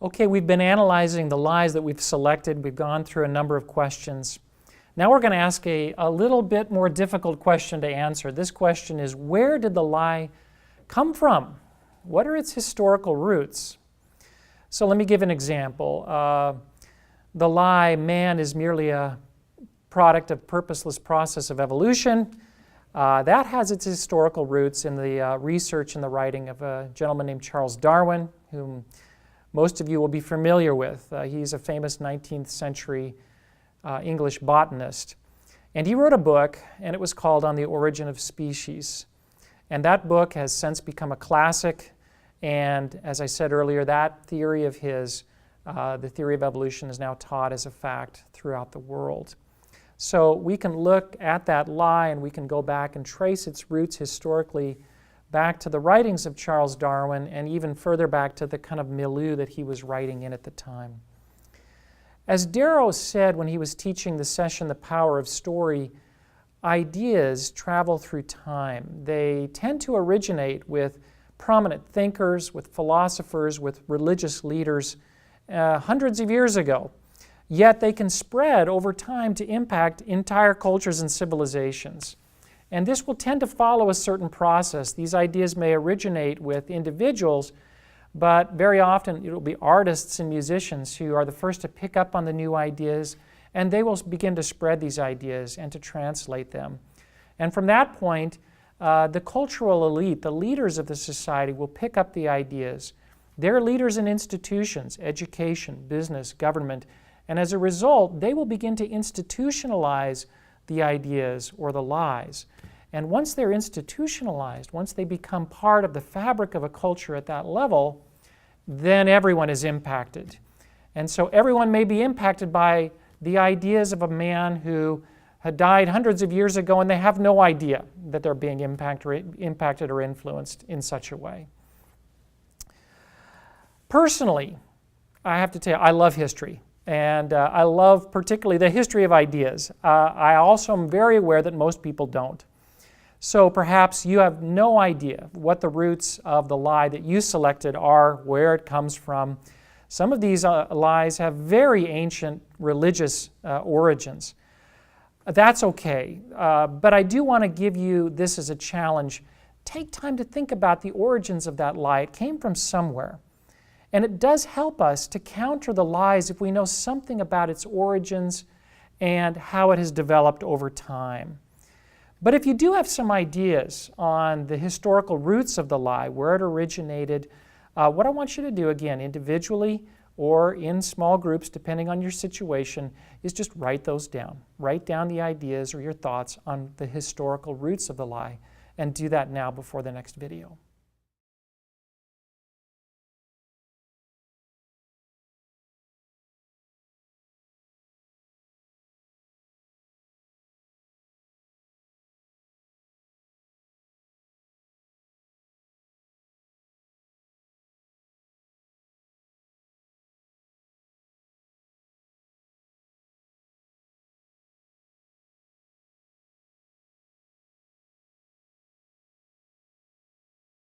Okay, we've been analyzing the lies that we've selected. We've gone through a number of questions. Now we're going to ask a little bit more difficult question to answer. This question is, where did the lie come from? What are its historical roots? So let me give an example. The lie, man is merely a product of purposeless process of evolution, that has its historical roots in the research and the writing of a gentleman named Charles Darwin, whom most of you will be familiar with. He's a famous 19th century English botanist. And he wrote a book, and it was called On the Origin of Species. And that book has since become a classic. And as I said earlier, that theory of his, the theory of evolution, is now taught as a fact throughout the world. So we can look at that lie and we can go back and trace its roots historically back to the writings of Charles Darwin and even further back to the kind of milieu that he was writing in at the time. As Darrow said when he was teaching the session, The Power of Story, ideas travel through time. They tend to originate with prominent thinkers, with philosophers, with religious leaders hundreds of years ago. Yet they can spread over time to impact entire cultures and civilizations. And this will tend to follow a certain process. These ideas may originate with individuals, but very often it will be artists and musicians who are the first to pick up on the new ideas, and they will begin to spread these ideas and to translate them. And from that point, the cultural elite, the leaders of the society, will pick up the ideas. They're leaders in institutions, education, business, government, and as a result, they will begin to institutionalize the ideas or the lies. And once they're institutionalized, once they become part of the fabric of a culture at that level, then everyone is impacted. And so everyone may be impacted by the ideas of a man who had died hundreds of years ago, and they have no idea that they're being impacted or influenced in such a way. Personally, I have to tell you, I love history. And I love particularly the history of ideas. I also am very aware that most people don't. So perhaps you have no idea what the roots of the lie that you selected are, where it comes from. Some of these lies have very ancient religious origins. That's okay, but I do want to give you this as a challenge. Take time to think about the origins of that lie. It came from somewhere. And it does help us to counter the lies if we know something about its origins and how it has developed over time. But if you do have some ideas on the historical roots of the lie, where it originated, what I want you to do, again, individually or in small groups, depending on your situation, is just write those down. Write down the ideas or your thoughts on the historical roots of the lie, and do that now before the next video.